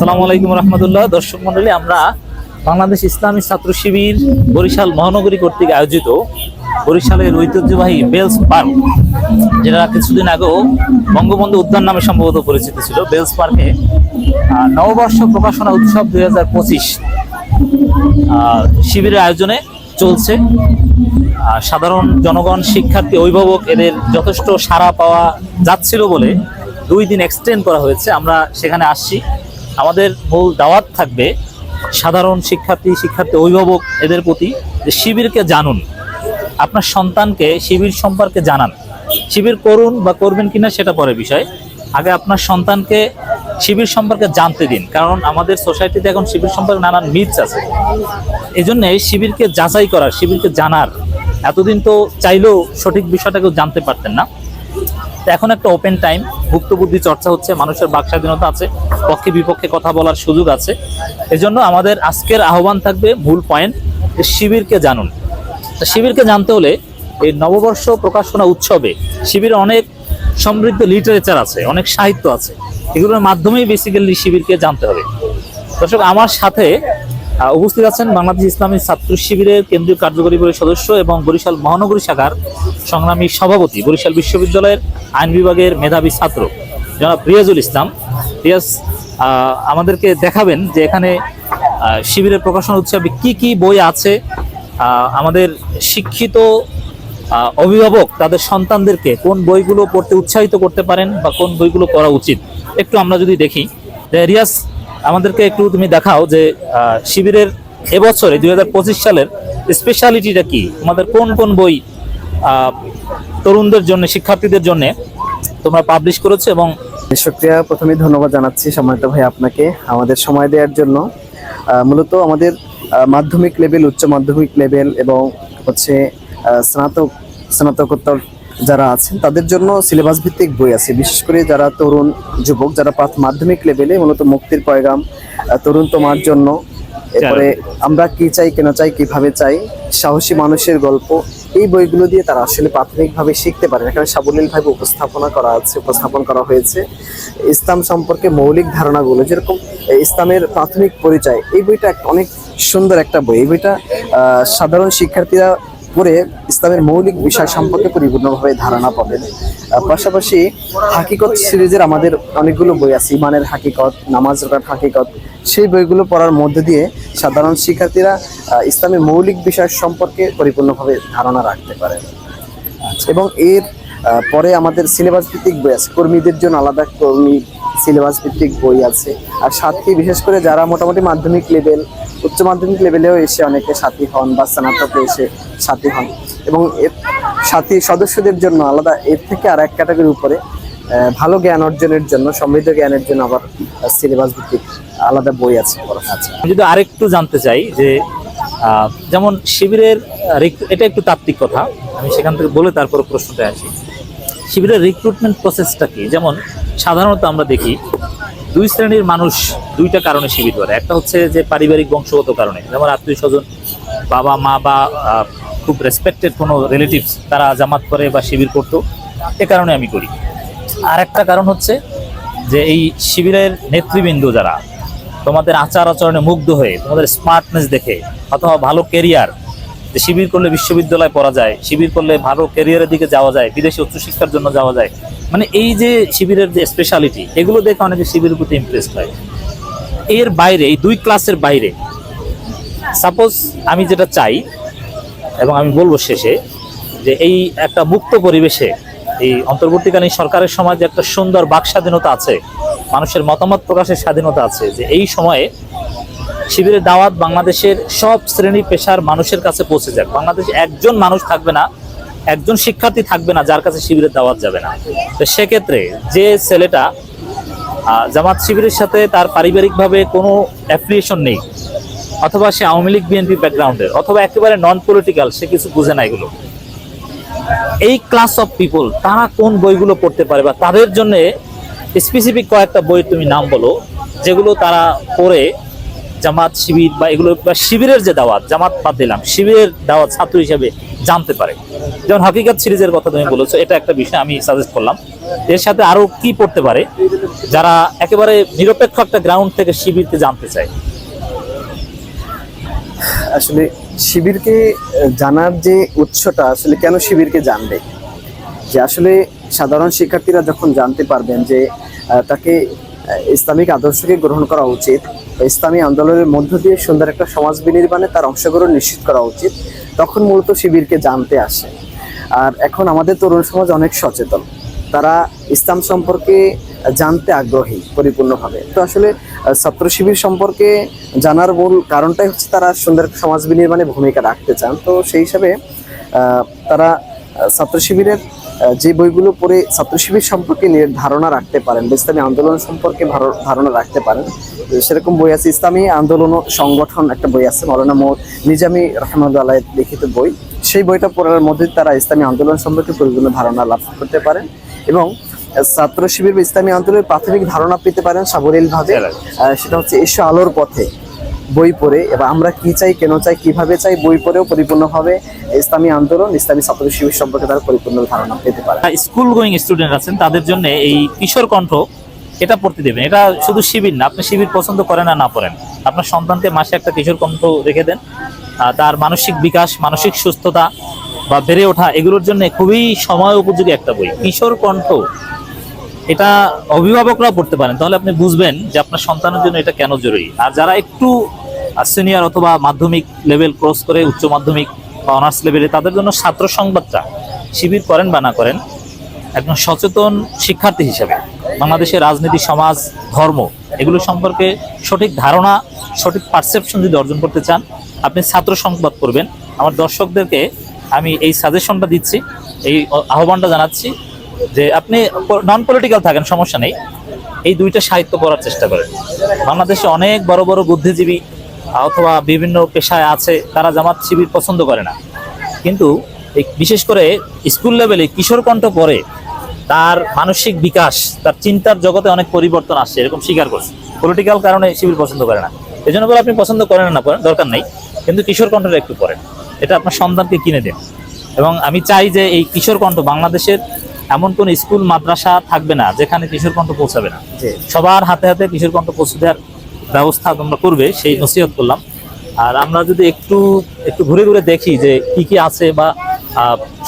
আসসালামু আলাইকুম রহমতুল্লাহ। দর্শক মন্ডলী, আমরা বাংলাদেশ ইসলামী ছাত্র শিবির বরিশাল মহানগরী কর্তৃক আয়োজিত বরিশালের ঐতিহ্যবাহী বেলস পার্ক, যেটা কিছুদিন আগেও বঙ্গবন্ধু উদ্যান নামে সম্ভবত পরিচিত ছিল, বেলস পার্কে নববর্ষ প্রকাশনা উৎসব 2025 শিবিরের আয়োজনে চলছে। সাধারণ জনগণ, শিক্ষার্থী, অভিভাবক এদের যথেষ্ট সাড়া পাওয়া যাচ্ছিল বলে 2 দিন এক্সটেন্ড করা হয়েছে। আমরা সেখানে আসছি। আমাদের মূল দাওয়াত থাকবে সাধারণ শিক্ষার্থী, অভিভাবক এদের প্রতি যে শিবিরকে জানুন, আপনার সন্তানকে শিবির সম্পর্কে জানান। শিবির করুন বা করবেন কিনা সেটা পরের বিষয়, আগে আপনার সন্তানকে শিবির সম্পর্কে জানতে দিন। কারণ আমাদের সোসাইটিতে এখন শিবির সম্পর্কে নানান মিথস আছে। এই জন্যে শিবিরকে যাচাই করার, শিবিরকে জানার, এতদিন তো চাইলেও সঠিক বিষয়টা কেউ জানতে পারতেন না। তো এখন একটা ওপেন টাইম, ভুক্তবুদ্ধি চর্চা হচ্ছে, মানুষের বাক স্বাধীনতা আছে, পক্ষে বিপক্ষে কথা বলার সুযোগ আছে। এজন্য আমাদের আজকের আহ্বান থাকবে, মূল পয়েন্ট, যে শিবিরকে জানুন। তো শিবিরকে জানতে হলে এই নববর্ষ প্রকাশনা উৎসবে শিবিরে অনেক সমৃদ্ধ লিটারেচার আছে, অনেক সাহিত্য আছে, এগুলোর মাধ্যমেই বেসিক্যালি শিবিরকে জানতে হবে। দর্শক, আমার সাথে উপস্থিত আছেন বাংলাদেশ ইসলামী ছাত্র শিবিরের কেন্দ্রীয় কার্যকরী পরিষদের সদস্য এবং বরিশাল মহানগরী শাখার সংগ্রামী সভাপতি, বরিশাল বিশ্ববিদ্যালয়ের আইন বিভাগের মেধাবী ছাত্র জনাব রিয়াজুল ইসলাম। রিয়াজ আমাদেরকে দেখাবেন যে এখানে শিবিরের প্রকাশনা উৎসবে কি কি বই আছে, আমাদের শিক্ষিত অভিভাবক তাদের সন্তানদেরকে কোন বইগুলো পড়তে উৎসাহিত করতে পারেন বা কোন বইগুলো পড়া উচিত, একটু আমরা যদি দেখি। রিয়াজ, আমাদেরকে একটু তুমি দেখাও যে শিবিরের এবছরে 2025 সালের স্পেশালিটিটা কি, আমাদের কোন কোন বই তরুণদের জন্য, শিক্ষার্থীদের জন্য তোমরা পাবলিশ করেছো। এবং শুকরিয়া, প্রথমে ধন্যবাদ জানাচ্ছি সম্মানিত ভাই আপনাকে আমাদের সময় দেওয়ার জন্য। মূলত আমাদের মাধ্যমিক লেভেল, উচ্চ মাধ্যমিক লেভেল এবং হচ্ছে স্নাতকোত্তর যারা আছেন তাদের জন্য সিলেবাস ভিত্তিক বই আছে। বিশেষ করে যারা তরুণ যুবক, যারা মাধ্যমিক লেভেলে, মূলত মুক্তির পয়গাম, তরুণ তোমার জন্য, এরপরে আমরা কি চাই, কেন চাই, কিভাবে চাই, সাহসী মানুষের গল্প, এই বইগুলো দিয়ে তারা আসলে প্রাথমিকভাবে শিখতে পারেন। এখানে সাবলীলভাবে উপস্থাপন করা হয়েছে ইসলাম সম্পর্কে মৌলিক ধারণাগুলো, যেরকম ইসলামের প্রাথমিক পরিচয়। এই বইটা অনেক সুন্দর একটা বই। এই বইটা সাধারণ শিক্ষার্থীরা পড়ে ইসলামের মৌলিক বিষয় সম্পর্কে পরিপূর্ণভাবে ধারণা পাবেন। পাশাপাশি হাকিকত সিরিজের আমাদের অনেকগুলো বই আছে, ইমানের হাকিকত, নামাজ রোজার হাকিকত। সেই বইগুলো পড়ার মধ্যে দিয়ে সাধারণ শিক্ষার্থীরা ইসলামের মৌলিক বিষয় সম্পর্কে পরিপূর্ণভাবে ধারণা রাখতে পারে। এবং এর পরে আমাদের সিলেবাস ভিত্তিক বই আছে, কর্মীদের জন্য আলাদা কর্মী সিলেবাস ভিত্তিক বই আছে। আর সাথী, বিশেষ করে যারা মোটামুটি মাধ্যমিক লেভেল, উচ্চ মাধ্যমিক লেভেলেও এসে অনেকে সাথী হন বা স্নাতকে এসে সাথী হন, এবং এর সাথী সদস্যদের জন্য আলাদা এর থেকে আর এক ক্যাটাগরি উপরে ভালো জ্ঞান অর্জনের জন্য, সমৃদ্ধ জ্ঞানের জন্য আবার সিলেবাস ভিত্তিক আলাদা বই আছে। আমি যদি আরেকটু জানতে চাই যে যেমন শিবিরের, এটা একটু তাত্ত্বিক কথা, আমি সেখান থেকে বলে তারপর প্রশ্নটা আসি। শিবিরের রিক্রুটমেন্ট প্রসেসটা কি? যেমন সাধারণত আমরা দেখি 2 শ্রেণীর মানুষ 2টা কারণে শিবির করে। একটা হচ্ছে যে পারিবারিক বংশগত কারণে, যেমন আত্মীয় স্বজন, বাবা মা বা খুব রেসপেক্টেড কোনো রিলেটিভস তারা জামাত করে বা শিবির করতো, এ কারণে আমি করি। আর একটা কারণ হচ্ছে যে এই শিবিরের নেতৃবৃন্দ যারা তোমাদের আচার আচরণে মুগ্ধ হয়ে, তোমাদের স্মার্টনেস দেখে, অথবা ভালো কেরিয়ার, যে শিবির করলে বিশ্ববিদ্যালয় পড়া যায়, শিবির করলে ভালো ক্যারিয়ারের দিকে যাওয়া যায়, বিদেশে উচ্চশিক্ষার জন্য যাওয়া যায়, মানে এই যে শিবিরের যে স্পেশালিটি, এগুলো দেখে অনেকে শিবিরের প্রতি ইমপ্রেসড হয়। এর বাইরে, এই 2 ক্লাসের বাইরে, সাপোজ আমি যেটা চাই, এবং আমি বলবো শেষে, যে এই একটা মুক্ত পরিবেশে, এই অন্তর্বর্তীকালীন সরকারের সময় যে একটা সুন্দর বাক স্বাধীনতা আছে, মানুষের মতামত প্রকাশের স্বাধীনতা আছে, যে এই সময়ে শিবিরের দাওয়াত বাংলাদেশের সব শ্রেণী পেশার মানুষের কাছে পৌঁছে যাক। বাংলাদেশে একজন মানুষ থাকবে না, একজন শিক্ষার্থী থাকবে না যার কাছে শিবিরের দাওয়াত যাবে না। তো সেক্ষেত্রে যে ছেলেটা জামাত শিবিরের সাথে তার পারিবারিকভাবে কোনো অ্যাফিলিয়েশন নেই, অথবা সে আওয়ামী লীগ বিএনপি ব্যাকগ্রাউন্ডের, অথবা একেবারে নন পলিটিক্যাল, সে কিছু বুঝে না এগুলো, এই ক্লাস অফ পিপল তারা কোন বইগুলো পড়তে পারে, বা তাদের জন্য স্পেসিফিক কয়েকটা বই তুমি নাম বলো যেগুলো তারা পড়ে জামাত, শিবির বা এগুলো, বা শিবিরের যে দাওয়াত, জামাত বাদ দিলাম, শিবিরের দাওয়াত ছাত্র হিসেবে জানতে পারে। যেমন হাকিকাত সিরিজের কথা তুমি বলেছো, এটা একটা বিষয় আমি সাজেস্ট করলাম। এর সাথে আরো কি পড়তে পারে যারা একেবারে নিরপেক্ষ একটা গ্রাউন্ড থেকে শিবিরকে জানতে চায়? আসলে শিবিরকে জানার যে উৎসটা, আসলে কেন শিবিরকে জানবে, যে আসলে সাধারণ শিক্ষার্থীরা যখন জানতে পারবেন যে তাকে ইসলামিক আদর্শকে গ্রহণ করা উচিত, ইসলামী আন্দোলনের মধ্য দিয়ে সুন্দর একটা সমাজ বিনির্মাণে তার অংশগ্রহণ নিশ্চিত করা উচিত, তখন মূলত শিবিরকে জানতে আসে। আর এখন আমাদের তরুণ সমাজ অনেক সচেতন, তারা ইসলাম সম্পর্কে জানতে আগ্রহী পরিপূর্ণভাবে। তো আসলে ছাত্র শিবির সম্পর্কে জানার মূল কারণটাই হচ্ছে তারা সুন্দর সমাজ বিনির্মাণে ভূমিকা রাখতে চান। তো সেই হিসাবে তারা ছাত্র শিবিরের যে বইগুলো পড়ে ছাত্র শিবির সম্পর্কে ধারণা রাখতে পারেন বা ইসলামী আন্দোলন সম্পর্কে ধারণা রাখতে পারেন, সেরকম বই আছে। ইসলামী আন্দোলন ও সংগঠন একটা বই আছে, মৌলানা নিজামী রহমতুল্লাহ লিখিত বই। সেই বইটা পড়ার মধ্যে তারা ইসলামী আন্দোলন সম্পর্কে পরিপূর্ণ ধারণা লাভ করতে পারেন এবং ছাত্র শিবির বা ইসলামী আন্দোলনের প্রাথমিক ধারণা পেতে পারেন সাবলীল ভাবে। সেটা হচ্ছে এসো আলোর পথে বই পড়ে, এবং আমরা কি চাই, কেন চাই, কিভাবে চাই বই পড়েও পরিপূর্ণভাবে ইসলামী আন্দোলন, ইসলামী ছাত্র শিবির সম্পর্কে তারা পরিপূর্ণ ধারণা পেতে পারে। স্কুল গোয়িং স্টুডেন্ট আছেন, তাদের জন্য এই কিশোর কণ্ঠ এটা পড়তে দেবেন। এটা শুধু শিবির না, আপনি শিবির পছন্দ করেন আর না পড়েন, আপনার সন্তানকে মাসে একটা কিশোর কণ্ঠ রেখে দেন। তার মানসিক বিকাশ, মানসিক সুস্থতা বা বেড়ে ওঠা, এগুলোর জন্য খুবই সময় উপযোগী একটা বই কিশোর কণ্ঠ। এটা অভিভাবকরা পড়তে পারেন, তাহলে আপনি বুঝবেন যে আপনার সন্তানের জন্য এটা কেন জরুরি। আর যারা একটু সিনিয়র অথবা মাধ্যমিক লেভেল ক্রস করে উচ্চ মাধ্যমিক বা অনার্স লেভেলে, তাদের জন্য ছাত্র সংবাদটা, শিবির করেন বা না করেন, একজন সচেতন শিক্ষার্থী হিসেবে বাংলাদেশের রাজনীতি, সমাজ, ধর্ম এগুলো সম্পর্কে সঠিক ধারণা, সঠিক পারসেপশন যদি অর্জন করতে চান, আপনি ছাত্র সংবাদ পড়বেন। আমার দর্শকদেরকে আমি এই সাজেশনটা দিচ্ছি, এই আহ্বানটা জানাচ্ছি যে আপনি নন পলিটিক্যাল থাকেন, সমস্যা নেই, এই দুইটা সাহিত্য পড়ার চেষ্টা করেন। বাংলাদেশে অনেক বড় বড় বুদ্ধিজীবী অথবা বিভিন্ন পেশায় আছে, তারা জামাত শিবির পছন্দ করে না, কিন্তু এই বিশেষ করে স্কুল লেভেলে কিশোর কণ্ঠ পড়ে তার মানসিক বিকাশ, তার চিন্তার জগতে অনেক পরিবর্তন আসছে, এরকম স্বীকার করছে। পলিটিক্যাল কারণে শিবির পছন্দ করে না, এই জন্য বলে আপনি পছন্দ করেন না পড়েন, দরকার নেই, কিন্তু কিশোর কণ্ঠটা একটু পড়েন, এটা আপনার সন্তানকে কিনে দেন। এবং আমি চাই যে এই কিশোর কণ্ঠ, বাংলাদেশের এমন কোন স্কুল মাদ্রাসা থাকবে না যেখানে কিশোর কণ্ঠ পৌঁছাবে না, সবার হাতে হাতে কিশোর কণ্ঠ পৌঁছে দেওয়ার ব্যবস্থা তোমরা করবে, সেই নসিহত করলাম। আর আমরা যদি একটু ঘুরে ঘুরে দেখি যে কি কি আছে, বা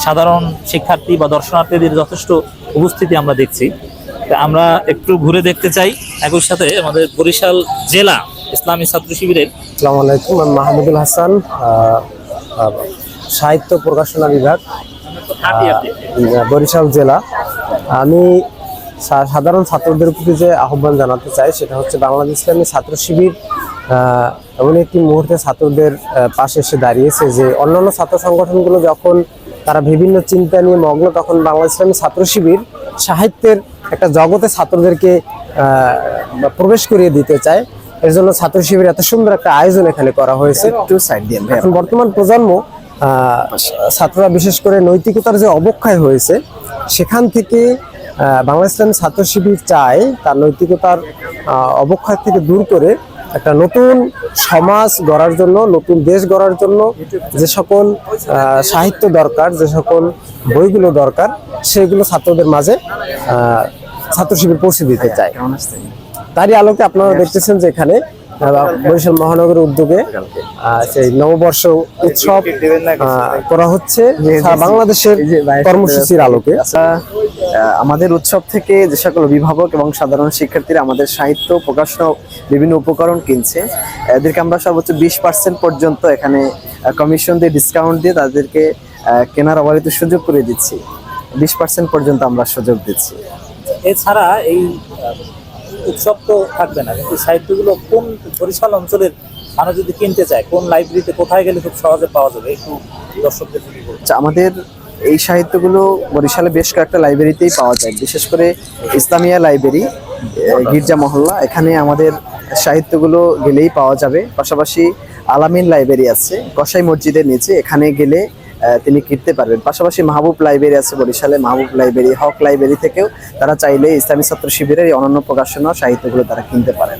সাধারণ শিক্ষার্থী বা দর্শনার্থীদের যথেষ্ট উপস্থিতি আমরা দেখছি, আমরা একটু ঘুরে দেখতে চাই। একই সাথে আমাদের বরিশাল জেলা ইসলামী ছাত্র শিবিরের, আসসালামু আলাইকুম, আমি মাহমুদুল হাসান, সাহিত্য প্রকাশনা বিভাগ, বরিশাল জেলা। আমি সাধারণ ছাত্রদের প্রতি যে আহ্বান জানাতে চাই সেটা হচ্ছে বাংলাদেশ ইসলামী ছাত্র শিবির এমন একটি মুহূর্তে ছাত্রদের পাশে এসে দাঁড়িয়েছে যে অন্যান্য ছাত্র সংগঠনগুলো যখন তারা বিভিন্ন চিন্তা নিয়ে মগ্ন, তখন বাংলাদেশ ইসলামী ছাত্র শিবির সাহিত্যের একটা জগতে ছাত্রদেরকে প্রবেশ করিয়ে দিতে চায়। এর জন্য ছাত্র শিবির এত সুন্দর একটা আয়োজন এখানে করা হয়েছে। এখন বর্তমান প্রজন্ম ছাত্ররা বিশেষ করে নৈতিকতার যে অবক্ষয় হয়েছে, সেখান থেকে বাংলাদেশ ইসলামী ছাত্র শিবির চায় তার নৈতিকতার অবক্ষয় থেকে দূর করে একটা নতুন সমাজ গড়ার জন্য, নতুন দেশ গড়ার জন্য যে সকল সাহিত্য দরকার, যে সকল বইগুলো দরকার, সেগুলো ছাত্রদের মাঝে ছাত্র শিবির পৌঁছে দিতে চায়। তারই আলোকে আপনারা দেখতেছেন যে এখানে বরিশাল মহানগরের উদ্যোগে সেই নববর্ষ উৎসব করা হচ্ছে বাংলাদেশের কর্মসূচির আলোকে। আমাদের উৎসব থেকে যে সকল অভিভাবক এবং সাধারণ শিক্ষার্থীরা আমাদের সাহিত্য প্রকাশনা বিভিন্ন উপকরণ কিনছে, এদেরকে আমরা সর্বোচ্চ 20% পর্যন্ত এখানে কমিশন দিয়ে, ডিসকাউন্ট দিয়ে তাদেরকে কেনার অবারিত সুযোগ করে দিচ্ছি। 20% পর্যন্ত আমরা সুযোগ দিচ্ছি। এছাড়া এই উৎসব তো থাকবে না, কিন্তু সাহিত্যগুলো কোন বরিশাল অঞ্চলের মানুষ যদি কিনতে চায়, কোন লাইব্রেরিতে কোথায় গেলে খুব সহজে পাওয়া যাবে, একটু দর্শকদের যদি বলুন। আমাদের এই সাহিত্যগুলো বরিশালে বেশ কয়েকটা লাইব্রেরিতেই পাওয়া যায়, বিশেষ করে ইসলামিয়া লাইব্রেরি, গির্জা মহল্লা, এখানে আমাদের সাহিত্যগুলো গেলেই পাওয়া যাবে। পাশাপাশি আলামিন লাইব্রেরি আছে কসাই মসজিদের নিচে, এখানে গেলে তিনি কিনতে পারবেন। পাশাপাশি মাহবুব লাইব্রেরি আছে বরিশালে, মাহবুব লাইব্রেরি, হক লাইব্রেরি থেকেও তারা চাইলে ইসলামী ছাত্র শিবিরের এই অনন্য প্রকাশনা সাহিত্যগুলো তারা কিনতে পারেন।